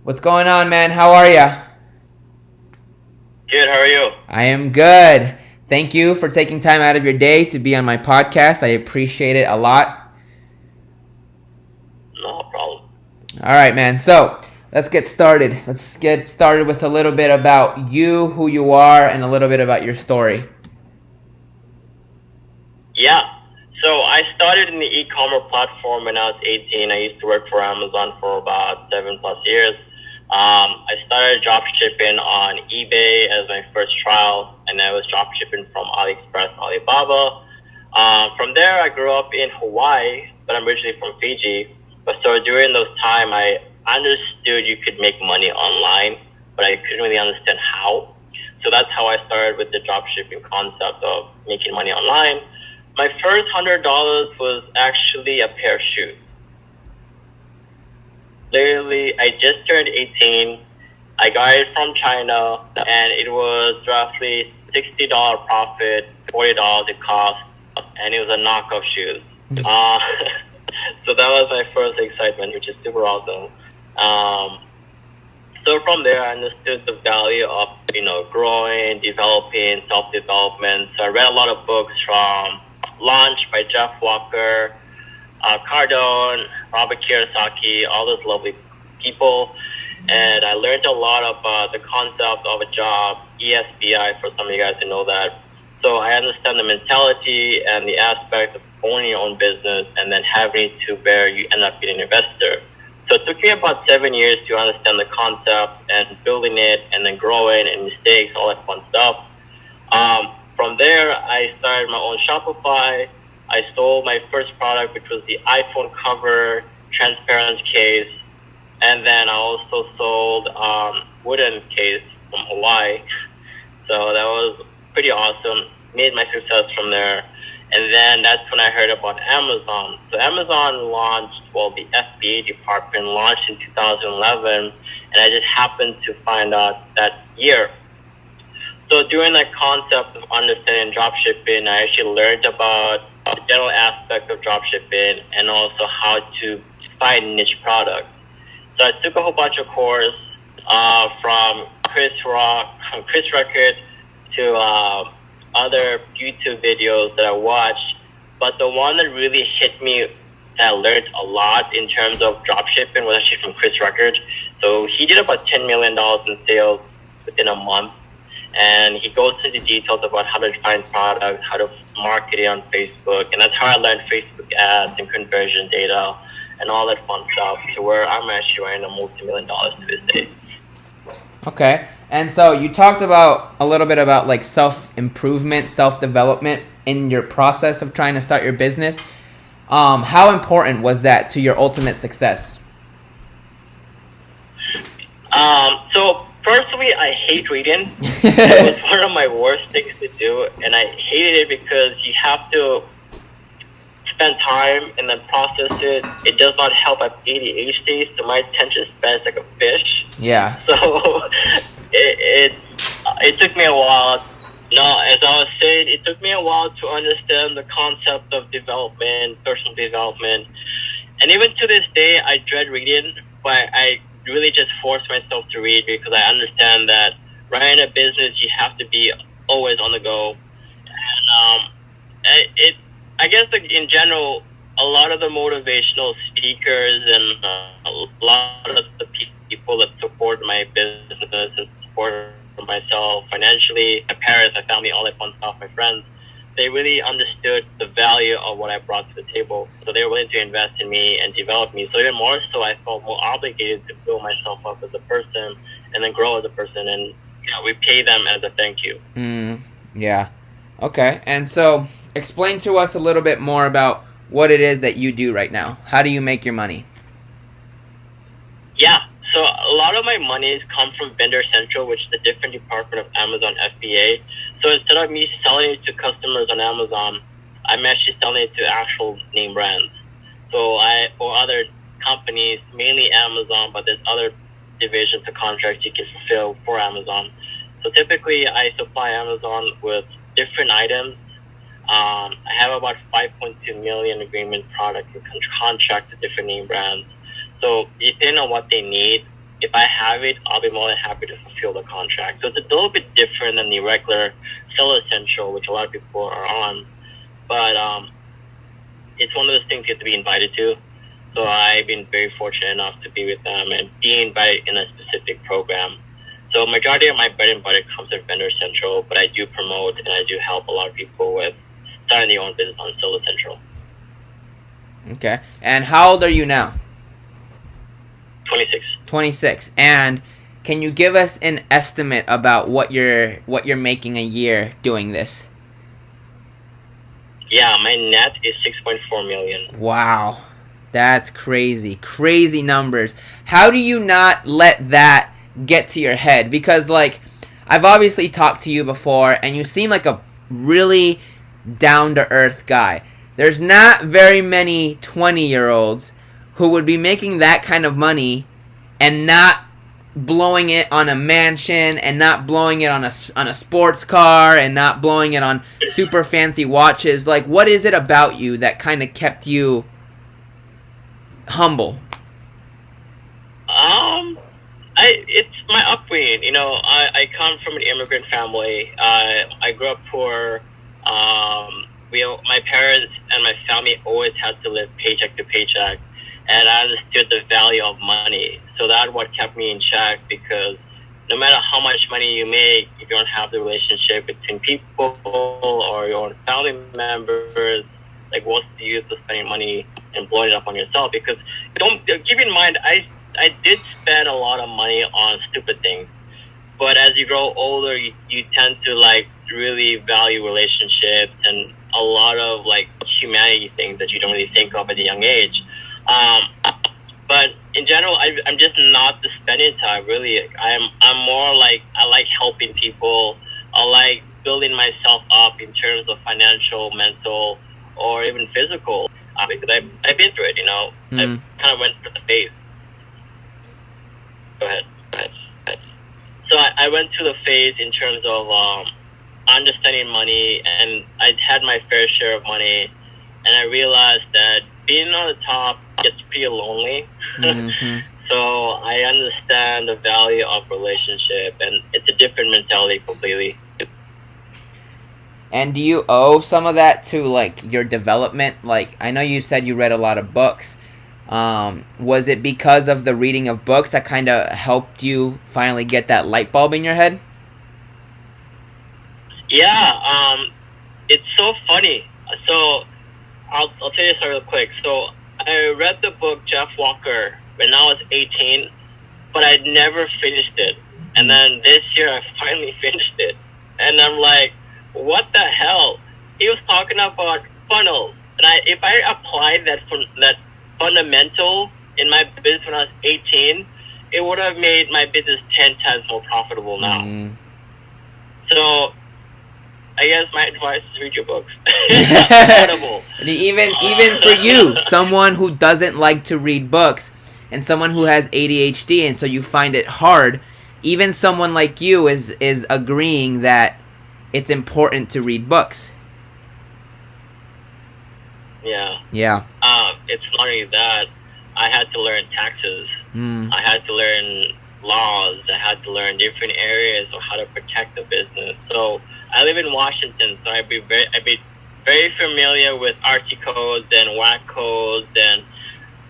What's going on, man? How are ya? Good, how are you? I am good. Thank you for taking time out of your day to be on my podcast. I appreciate it a lot. No problem. All right, man. So let's get started. Let's get started with a little bit about you, who you are, and a little bit about your story. Yeah, so I started in the e-commerce platform when I was 18. I used to work for Amazon for about 7+ years. I started drop shipping on eBay as my first trial, and I was drop shipping from AliExpress, Alibaba. From there, I grew up in Hawaii, but I'm originally from Fiji. But so during those time, I understood you could make money online, but I couldn't really understand how. So that's how I started with the drop shipping concept of making money online. My first $100 was actually a pair of shoes. Literally, I just turned 18. I got it from China, and it was roughly $60 profit, $40 it cost, and it was a knockoff shoes. So that was my first excitement, which is super awesome. So from there, I understood the value of growing, developing, self-development. So I read a lot of books from Launch by Jeff Walker, Cardone, Robert Kiyosaki, all those lovely people. And I learned a lot about the concept of a job, ESBI, for some of you guys to know that. So I understand the mentality and the aspect of owning your own business and then having to where you end up being an investor. So it took me about 7 years to understand the concept and building it and then growing and mistakes, all that fun stuff. From there, I started my own Shopify. I sold my first product, which was the iPhone cover transparent case. And then I also sold wooden case from Hawaii. So that was pretty awesome. Made my success from there. And then that's when I heard about Amazon. So Amazon launched, the FBA department launched in 2011. And I just happened to find out that year. So during that concept of understanding dropshipping, I actually learned about the general aspect of dropshipping and also how to find niche products. So I took a whole bunch of courses from Chris Record to other YouTube videos that I watched. But the one that really hit me that I learned a lot in terms of dropshipping was actually from Chris Record. So he did about $10 million in sales within a month. And he goes into details about how to find products, how to market it on Facebook. And that's how I learned Facebook ads and conversion data and all that fun stuff to where I'm actually earning a multi-million-dollar to this day. Okay. And so you talked about a little bit about like self-improvement, self-development in your process of trying to start your business. How important was that to your ultimate success? So personally, I hate reading. It was one of my worst things to do, and I hated it because you have to spend time and then process it. It does not help. I have ADHD, so my attention span is like a fish. Yeah. So it took me a while. No, as I was saying, it took me a while to understand the concept of development, personal development. And even to this day, I dread reading, but I really just force myself to read because I understand that running a business, you have to be always on the go. And I guess like in general, a lot of the motivational speakers and a lot of the people that support my business and support myself financially, my parents, my family, all that fun stuff, my friends, they really understood the value of what I brought to the table. So they were willing to invest in me and develop me. So even more so, I felt more obligated to build myself up as a person and then grow as a person. And we pay them as a thank you. Yeah. Okay. And so explain to us a little bit more about what it is that you do right now. How do you make your money? Yeah. So a lot of my monies come from Vendor Central, which is a different department of Amazon FBA. So instead of me selling it to customers on Amazon, I'm actually selling it to actual name brands. So or other companies, mainly Amazon, but there's other divisions of contracts you can fulfill for Amazon. So typically I supply Amazon with different items. I have about 5.2 million agreement products and contracts with different name brands. So depending on what they need, if I have it, I'll be more than happy to fulfill the contract. So it's a little bit different than the regular Seller Central, which a lot of people are on. But it's one of those things you have to be invited to. So I've been very fortunate enough to be with them and be invited in a specific program. So majority of my bread and butter comes from Vendor Central, but I do promote and I do help a lot of people with starting their own business on Seller Central. Okay. And how old are you now? 26. 26. And can you give us an estimate about what you're making a year doing this? Yeah, my net is 6.4 million. Wow. That's crazy. Crazy numbers. How do you not let that get to your head? Because, like, I've obviously talked to you before, and you seem like a really down-to-earth guy. There's not very many 20-year-olds who would be making that kind of money and not blowing it on a mansion and not blowing it on a sports car and not blowing it on super fancy watches. Like, what is it about you that kind of kept you humble? It's my upbringing. You know, I come from an immigrant family. I grew up poor. My parents and my family always had to live paycheck to paycheck, and I understood the value of money. So that's what kept me in check, because no matter how much money you make, if you don't have the relationship between people or your own family members, like, what's the use of spending money and blowing it up on yourself? Because keep in mind, I did spend a lot of money on stupid things, but as you grow older, you tend to, like, really value relationships and a lot of, like, humanity things that you don't really think of at a young age. But in general, I'm just not the spending type. Really, I'm more like, I like helping people. I like building myself up in terms of financial, mental, or even physical. Because I've been through it. You know, I kind of went through the phase. Go ahead. So I went through the phase in terms of understanding money, and I had my fair share of money, and I realized that being on the top gets pretty lonely. Mm-hmm. So I understand the value of relationship, and it's a different mentality completely. And do you owe some of that to, like, your development? Like, I know you said you read a lot of books. Was it because of the reading of books that kind of helped you finally get that light bulb in your head? Yeah, it's so funny. So I'll tell you this real quick. So I read the book Jeff Walker when I was 18, but I'd never finished it. And then this year I finally finished it. And I'm like, what the hell? He was talking about funnels. And if I applied that fundamental in my business when I was 18, it would have made my business 10 times more profitable now. So I guess my advice is read your books. Even for you, someone who doesn't like to read books and someone who has ADHD, and so you find it hard, even someone like you is agreeing that it's important to read books. Yeah. It's not only that. I had to learn taxes. I had to learn laws. I had to learn different areas of how to protect the business. So I live in Washington, so I'd be very familiar with RT codes and WAC codes and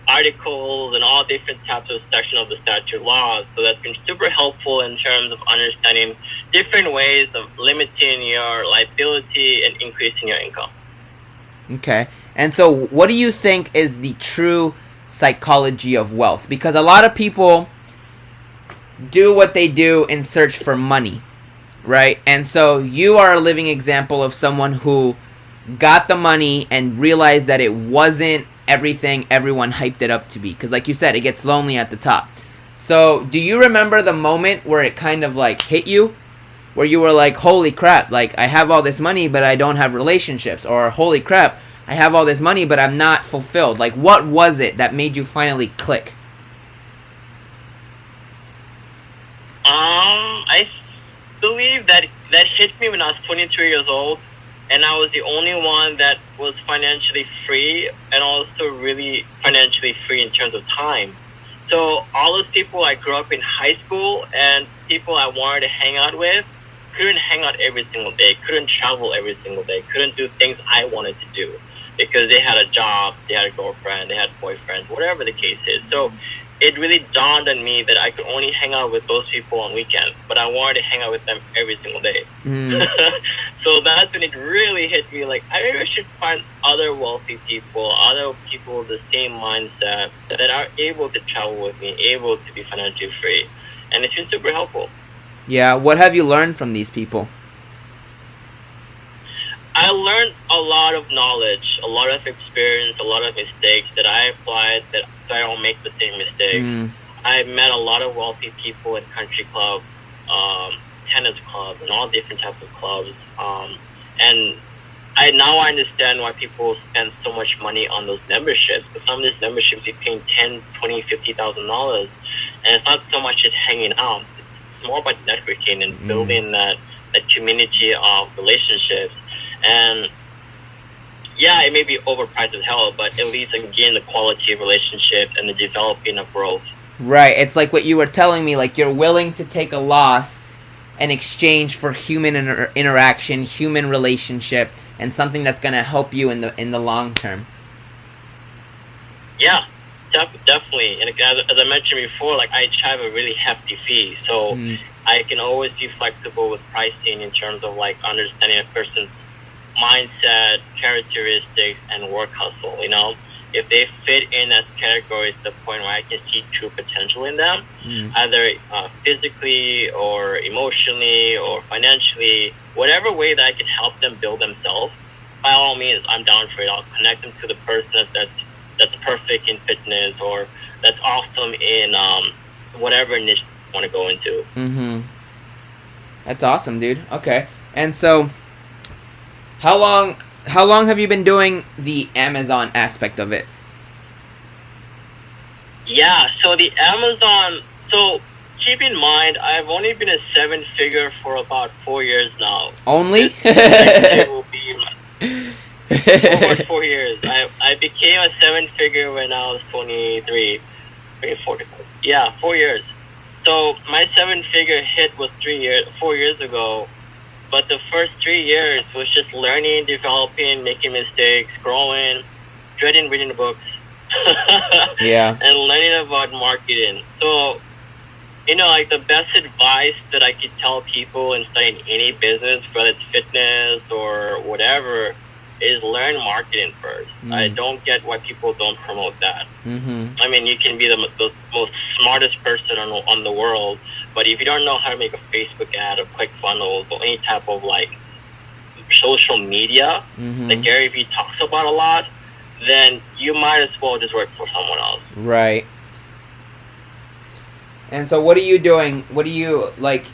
articles and all different types of sections of the statute laws. So that's been super helpful in terms of understanding different ways of limiting your liability and increasing your income. Okay. And so what do you think is the true psychology of wealth? Because a lot of people do what they do in search for money, right? And so you are a living example of someone who got the money and realized that it wasn't everything everyone hyped it up to be. Because like you said, it gets lonely at the top. So do you remember the moment where it kind of like hit you? Where you were like, holy crap, like I have all this money, but I don't have relationships. Or holy crap, I have all this money, but I'm not fulfilled. Like, what was it that made you finally click? I believe that hit me when I was 23 years old, and I was the only one that was financially free and also really financially free in terms of time. So all those people I grew up in high school and people I wanted to hang out with couldn't hang out every single day, couldn't travel every single day, couldn't do things I wanted to do because they had a job, they had a girlfriend, they had boyfriends, whatever the case is. So it really dawned on me that I could only hang out with those people on weekends, but I wanted to hang out with them every single day. So that's when it really hit me, like, I maybe should find other wealthy people, other people with the same mindset that are able to travel with me, able to be financially free. And it's been super helpful. Yeah, what have you learned from these people? I learned a lot of knowledge, a lot of experience, a lot of mistakes that I applied that so I don't make the same mistakes. I met a lot of wealthy people in country clubs, tennis clubs, and all different types of clubs. And I now understand why people spend so much money on those memberships. Because some of these memberships you're paying $10,000, $20,000, $50,000, and it's not so much just hanging out. It's more about networking and building that community of relationships. And yeah, it may be overpriced as hell, but at least again the quality of relationships and the developing of growth. Right. It's like what you were telling me, like you're willing to take a loss in exchange for human interaction, human relationship, and something that's going to help you in the long term. Yeah, definitely. And as I mentioned before, like I charge a really hefty fee, so I can always be flexible with pricing in terms of like understanding a person's mindset, characteristics, and work hustle. You know, if they fit in as categories to the point where I can see true potential in them, either physically or emotionally or financially, whatever way that I can help them build themselves, by all means, I'm down for it. I'll connect them to the person that's perfect in fitness or that's awesome in whatever niche they want to go into. That's awesome, dude. Okay, and so how long have you been doing the Amazon aspect of it? Yeah, so the Amazon, so keep in mind, I've only been a 7-figure for about 4 years now. Only? It will be over 4 years. I became a 7-figure when I was 23. 4 years. So my 7-figure hit was 4 years ago. But the first 3 years was just learning, developing, making mistakes, growing, dreading reading the books, Yeah. and learning about marketing. So, you know, like the best advice that I could tell people in starting any business, whether it's fitness or whatever, is learn marketing first. I don't get why people don't promote that. I mean, you can be the most smartest person on the world, but if you don't know how to make a Facebook ad or ClickFunnels or any type of like social media that Gary Vee talks about a lot, then you might as well just work for someone else. Right. And so what are you doing? What do you like?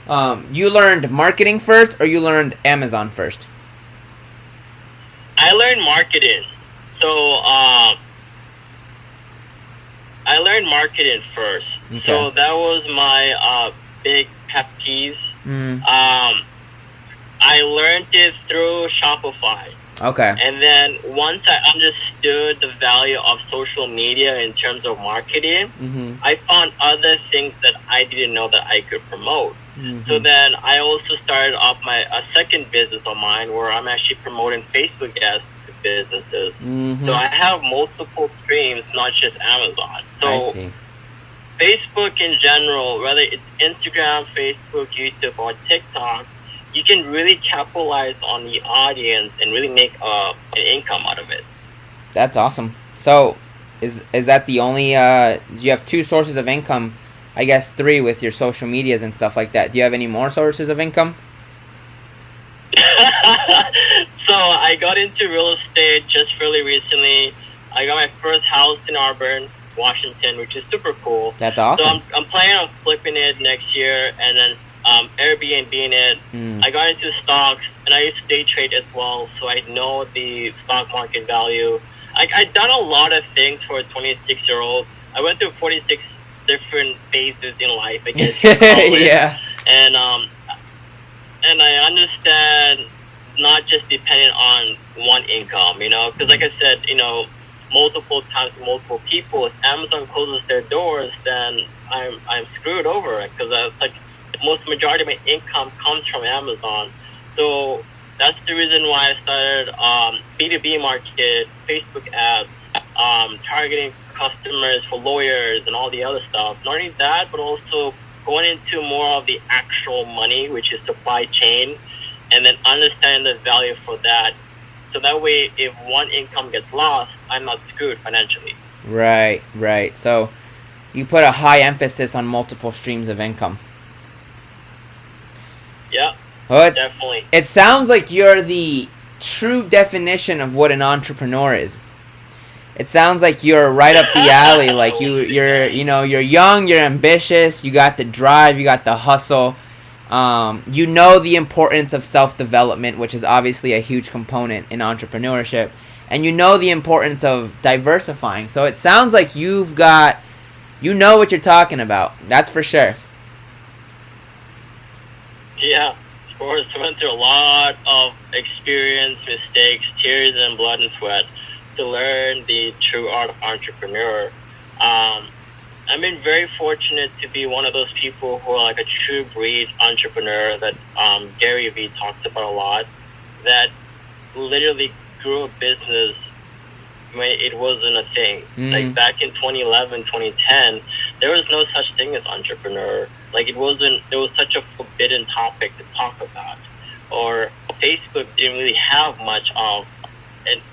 You learned marketing first or you learned Amazon first? I learned marketing. So I learned marketing first. Okay. So that was my big pet peeve. I learned it through Shopify. Okay. And then once I understood the value of social media in terms of marketing, I found other things that I didn't know that I could promote. So then I also started off a second business of mine where I'm actually promoting Facebook ads to businesses. So I have multiple streams, not just Amazon. So I see. Facebook in general, whether it's Instagram, Facebook, YouTube, or TikTok, you can really capitalize on the audience and really make an income out of it. That's awesome. So, is that the only? You have 2 sources of income, I guess 3 with your social medias and stuff like that. Do you have any more sources of income? So I got into real estate just really recently. I got my first house in Auburn, Washington, which is super cool. That's awesome. So I'm planning on flipping it next year and then Airbnb-ing it. I got into stocks and I used to day trade as well, so I know the stock market value. I've done a lot of things for a 26-year-old. I went through 46 different phases in life, I guess you call it. Yeah. And I understand not just depending on one income, you know, because like I said, you know, multiple times to multiple people. If Amazon closes their doors, then I'm screwed over because like most majority of my income comes from Amazon. So that's the reason why I started B2B market, Facebook ads, targeting customers for lawyers and all the other stuff. Not only that, but also going into more of the actual money, which is supply chain, and then understand the value for that. So that way, if one income gets lost, I'm not screwed financially. Right. So you put a high emphasis on multiple streams of income. Yeah, well, definitely. It sounds like you're the true definition of what an entrepreneur is. It sounds like you're right up the alley. Like you're young, you're ambitious, you got the drive, you got the hustle. You know the importance of self-development, which is obviously a huge component in entrepreneurship, and you know the importance of diversifying. So it sounds like you know what you're talking about. That's for sure. Yeah, of course. I went through a lot of experience, mistakes, tears, and blood and sweat to learn the true art of entrepreneur. I've been very fortunate to be one of those people who are like a true breed entrepreneur that Gary Vee talks about a lot, that literally grew a business when it wasn't a thing. Like back in 2011, 2010, there was no such thing as entrepreneur. Like there was such a forbidden topic to talk about. Or Facebook didn't really have much of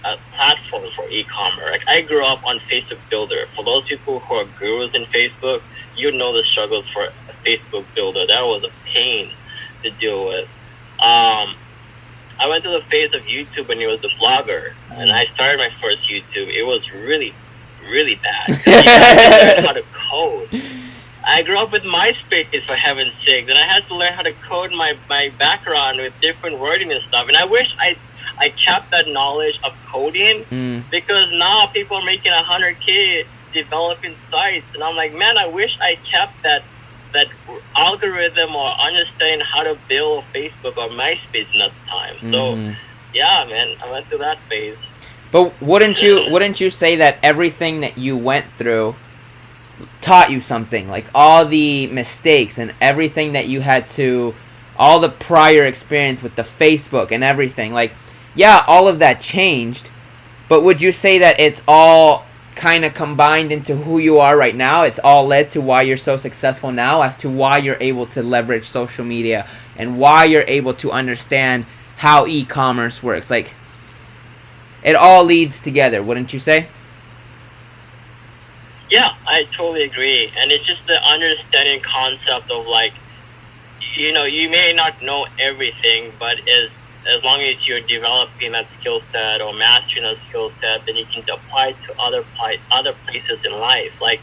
a platform for e-commerce. Like I grew up on Facebook Builder. For those people who are gurus in Facebook, you know the struggles for a Facebook Builder. That was a pain to deal with. I went through the phase of YouTube when it was a blogger, and I started my first YouTube. It was really, really bad. You had to learn how to code. I grew up with MySpace, for heaven's sakes, and I had to learn how to code my background with different wording and stuff. And I wish I kept that knowledge of coding, because now people are making $100K developing sites, and I'm like, man, I wish I kept that algorithm or understanding how to build Facebook or MySpace in that time. So yeah, man, I went through that phase. But wouldn't you say that everything that you went through taught you something? Like all the mistakes and everything that you had to, all the prior experience with the Facebook and everything, like, yeah, all of that changed, but would you say that it's all kind of combined into who you are right now? It's all led to why you're so successful now, as to why you're able to leverage social media and why you're able to understand how e-commerce works. Like, it all leads together, wouldn't you say? Yeah, I totally agree. And it's just the understanding concept of, like, you may not know everything, but as long as you're developing that skill set or mastering that skill set, then you can apply it to other places in life. Like,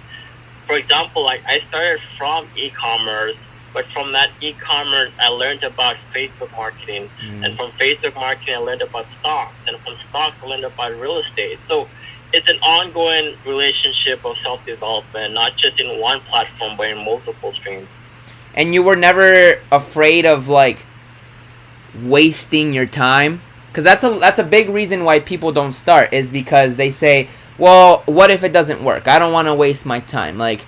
for example, like I started from e-commerce, but from that e-commerce, I learned about Facebook marketing. And from Facebook marketing, I learned about stocks. And from stocks, I learned about real estate. So it's an ongoing relationship of self-development, not just in one platform, but in multiple streams. And you were never afraid of, like, wasting your time? Because that's a big reason why people don't start, is because they say, well, what if it doesn't work? I don't want to waste my time. Like,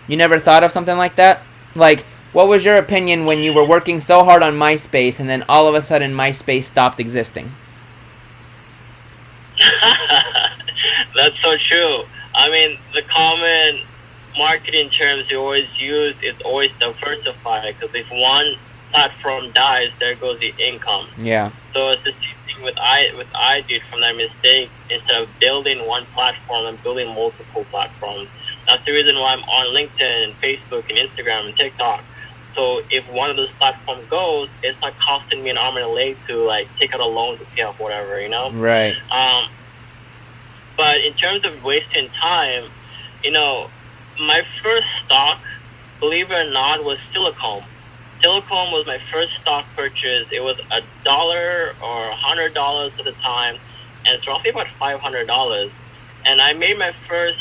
you never thought of something like that? Like, what was your opinion when you were working so hard on MySpace and then all of a sudden MySpace stopped existing? That's so true. I mean, the common marketing terms you always use is always diversify, because if one platform dies, there goes the income. Yeah. So it's the same thing with I did from that mistake. Instead of building one platform, I'm building multiple platforms. That's the reason why I'm on LinkedIn and Facebook and Instagram and TikTok. So if one of those platforms goes, it's not costing me an arm and a leg to, like, take out a loan to pay off whatever, you know? Right. But in terms of wasting time, my first stock, believe it or not, was Silicone. Silicone was my first stock purchase. It was $1 or $100 at the time, and it's roughly about $500. And I made my first,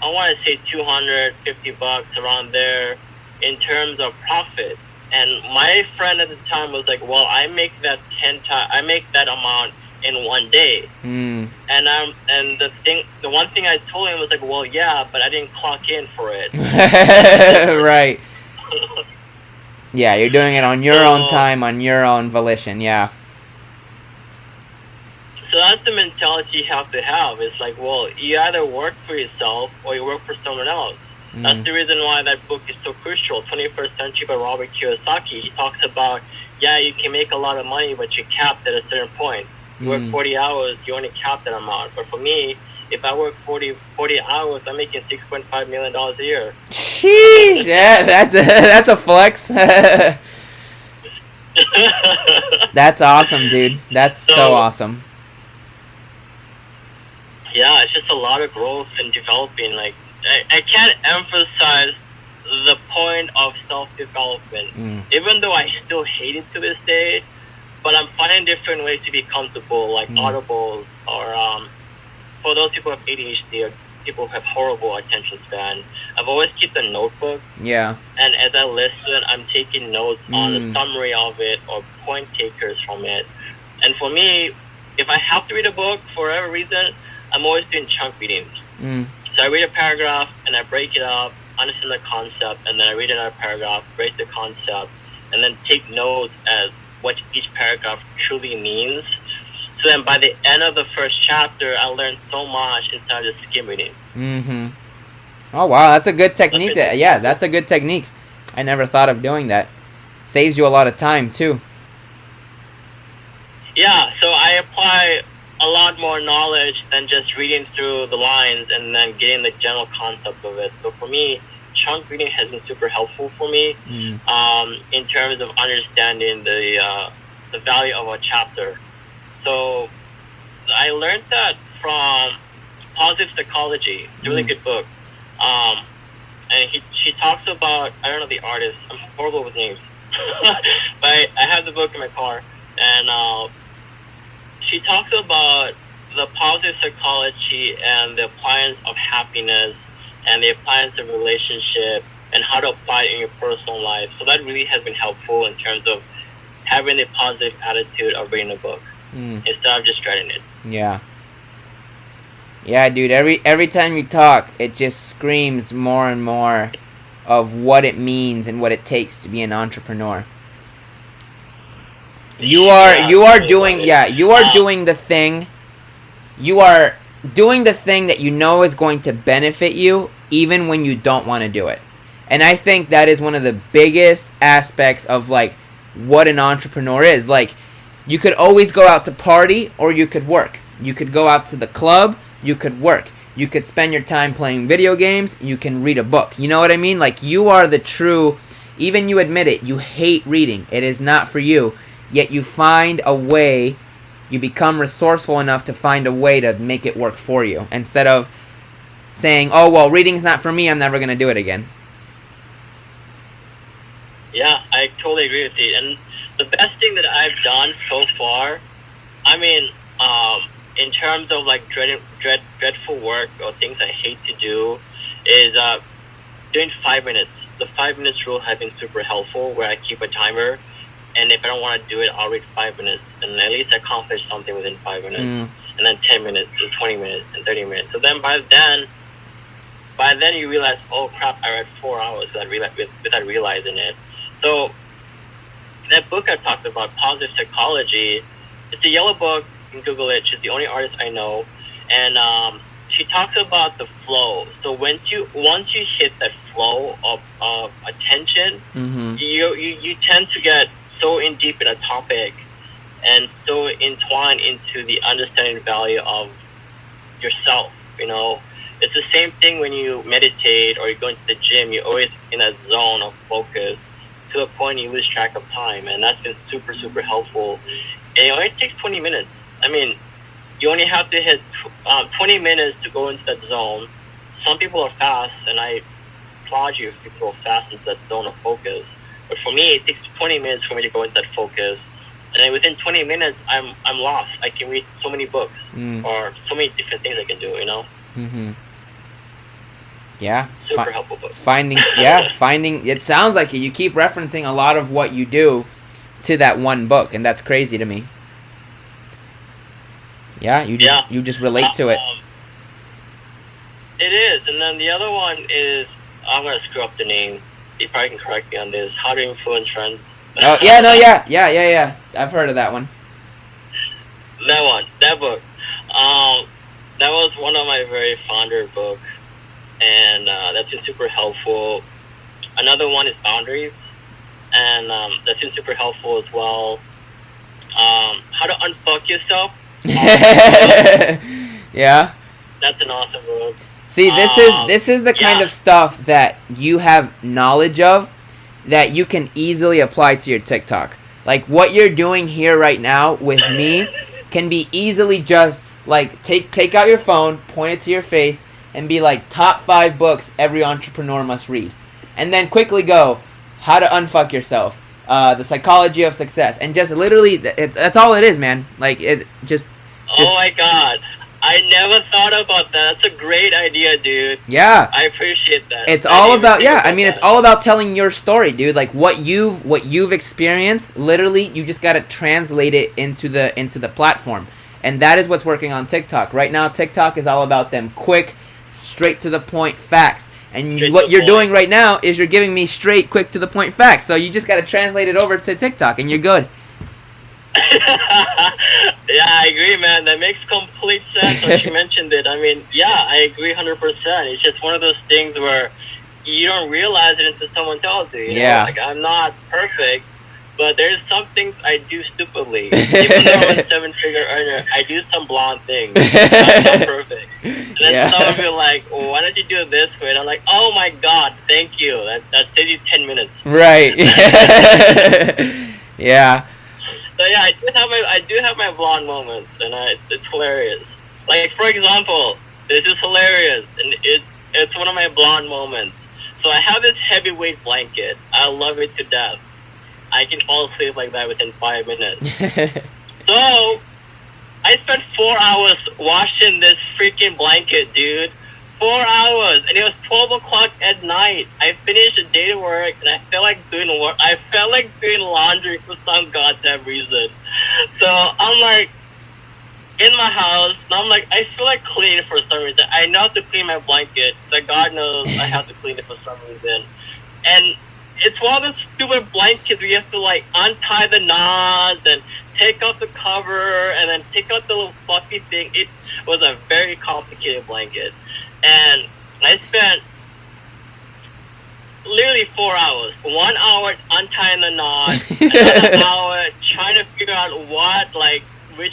I want to say $250 around there in terms of profit. And my friend at the time was like, well, I make that amount in one day. Mm. And the one thing I told him was like, well, yeah, but I didn't clock in for it. Right. Yeah, you're doing it on your own So, time, on your own volition. Yeah. so that's the mentality you have to have. It's like, well, you either work for yourself or you work for someone else. That's the reason why that book is so crucial. 21st Century by Robert Kiyosaki. He talks about, yeah, you can make a lot of money, but you're capped at a certain point. You work 40 hours, you only cap that amount. But for me, if I work 40 hours, I'm making $6.5 million a year. Sheesh. Yeah, that's a flex. That's awesome, dude. That's so awesome. Yeah, it's just a lot of growth and developing. Like, I can't emphasize the point of self-development. Even though I still hate it to this day, but I'm finding different ways to be comfortable, like audibles, or for those people who have ADHD or people who have horrible attention span. I've always kept a notebook. Yeah. And as I listen, I'm taking notes on a summary of it or point takers from it. And for me, if I have to read a book for whatever reason, I'm always doing chunk readings. So I read a paragraph and I break it up, understand the concept, and then I read another paragraph, break the concept, and then take notes as what each paragraph truly means. So then by the end of the first chapter, I learned so much instead of just skim reading. Oh, wow. That's a good technique. That's a good technique. I never thought of doing that. Saves you a lot of time, too. Yeah, so I apply a lot more knowledge than just reading through the lines and then getting the general concept of it. So for me, chunk reading has been super helpful for me in terms of understanding the value of a chapter. So I learned that from Positive Psychology. It's a really good book. And she talks about, I don't know the artist, I'm horrible with names, but I have the book in my car, and she talks about the positive psychology and the appliance of happiness and the appliance of relationship and how to apply it in your personal life. So that really has been helpful in terms of having a positive attitude of reading a book instead of just dreading it. Yeah. Yeah, dude, every time you talk, it just screams more and more of what it means and what it takes to be an entrepreneur. You are doing the thing. You are doing the thing that you know is going to benefit you even when you don't want to do it. And I think that is one of the biggest aspects of like what an entrepreneur is. Like, you could always go out to party or you could work. You could go out to the club, you could work. You could spend your time playing video games, you can read a book. You know what I mean? Like, you are the true, even you admit it, you hate reading. It is not for you. Yet you find a way, you become resourceful enough to find a way to make it work for you. Instead of saying, oh, well, reading's not for me, I'm never going to do it again. Yeah, I totally agree with you. And the best thing that I've done so far, I mean, in terms of like dreadful work or things I hate to do, is doing 5 minutes. The 5 minutes rule has been super helpful, where I keep a timer, and if I don't want to do it, I'll read 5 minutes, and at least I accomplish something within 5 minutes, and then 10 minutes, and 20 minutes, and 30 minutes. So then by then you realize, oh crap, I read 4 hours without realizing it. So that book I talked about, Positive Psychology, it's a yellow book. You can Google it. She's the only artist I know, and she talks about the flow. So once you hit that flow of attention, you tend to get so in deep in a topic and so entwined into the understanding value of yourself. You know, it's the same thing when you meditate or you go into the gym. You're always in a zone of focus to the point you lose track of time, and that's been super, super helpful. And it only takes 20 minutes. I mean, you only have to hit 20 minutes to go into that zone. Some people are fast, and I applaud you if people are fast into that zone of focus. But for me, it takes 20 minutes for me to go into that focus. And then within 20 minutes, I'm lost. I can read so many books or so many different things I can do, you know? Yeah. Super helpful book. Finding, it sounds like you keep referencing a lot of what you do to that one book, and that's crazy to me. Yeah, you just relate to it. It is, and then the other one is, I'm gonna screw up the name. You probably can correct me on this. How to Influence Trends. Oh yeah, no, yeah. I've heard of that one. That book. That was one of my very fonder books, and that's been super helpful. Another one is Boundaries, and that's been super helpful as well. How to Unfuck Yourself. Yeah. That's an awesome book. See, this is the kind of stuff that you have knowledge of that you can easily apply to your TikTok. Like what you're doing here right now with me can be easily just like take out your phone, point it to your face, and be like top 5 books every entrepreneur must read, and then quickly go How to Unfuck Yourself, The Psychology of Success, and just literally that's all it is, man. Like it just. Oh my God. I never thought about that. That's a great idea, dude. Yeah. I appreciate that. It's all about it's all about telling your story, dude. Like what you've experienced, literally you just got to translate it into the platform. And that is what's working on TikTok. Right now TikTok is all about them quick, straight to the point facts. And what you're doing right now is you're giving me straight, quick to the point facts. So you just got to translate it over to TikTok and you're good. Yeah, I agree, man. That makes complete sense when you mentioned it. I mean, yeah, I agree 100%. It's just one of those things where you don't realize it until someone tells you. You know? Like, I'm not perfect, but there's some things I do stupidly. Even though I'm a 7-figure earner, I do some blonde things. I'm not perfect. And then someone will be like, well, why don't you do it this way? And I'm like, oh my God, thank you. That saves you 10 minutes. Right. Yeah. So yeah, I do have my blonde moments, and it's hilarious. Like for example, this is hilarious, and it's one of my blonde moments. So I have this heavyweight blanket. I love it to death. I can fall asleep like that within 5 minutes. So I spent 4 hours washing this freaking blanket, dude. 4 hours, and it was 12 o'clock at night. I finished a day to work, and I felt like doing work. I felt like doing laundry for some goddamn reason. So I'm like in my house, and I'm like, I feel like cleaning for some reason. I know how to clean my blanket, so God knows I have to clean it for some reason. And it's one of those stupid blankets where you have to like untie the knots and take off the cover and then take out the little fluffy thing. It was a very complicated blanket. And I spent literally 4 hours. 1 hour untying the knot, another hour trying to figure out which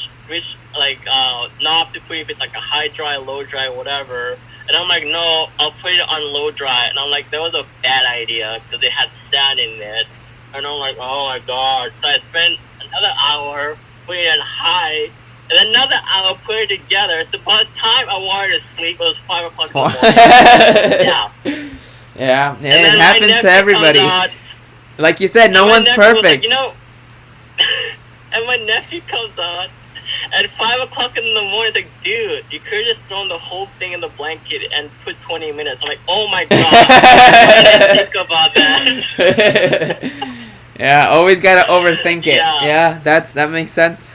knob to put, if it's like a high dry, low dry, whatever. And I'm like, no, I'll put it on low dry. And I'm like, that was a bad idea because it had sand in it. And I'm like, oh my God. So I spent another hour putting it on high. And another hour put it together. So by the time I wanted to sleep, it was 5 o'clock in the morning. Yeah, it happens to everybody. Like you said, no one's perfect. Like, and my nephew comes out at 5 o'clock in the morning. Like, dude, you could have just thrown the whole thing in the blanket and put 20 minutes. I'm like, oh my God, I didn't think about that. Yeah, always gotta overthink it. Yeah, that makes sense.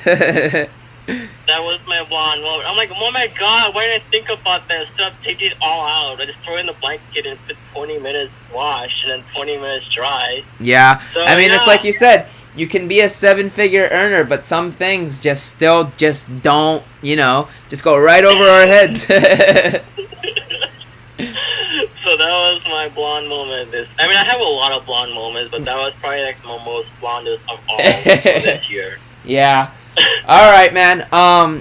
That was my blonde moment. I'm like, oh my God, why didn't I think about that? Instead of taking it all out, I just throw it in the blanket and put 20 minutes wash and then 20 minutes dry. Yeah, so, I mean, it's like you said, you can be a 7-figure earner, but some things just don't, just go right over our heads. So that was my blonde moment. I have a lot of blonde moments, but that was probably like my most blondest of all this year. Yeah. All right, man.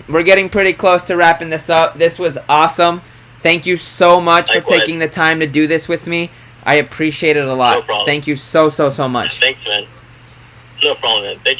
We're getting pretty close to wrapping this up. This was awesome. Thank you so much for taking the time to do this with me. I appreciate it a lot. No problem. Thank you so much. Thanks, man. No problem, man. Thank you.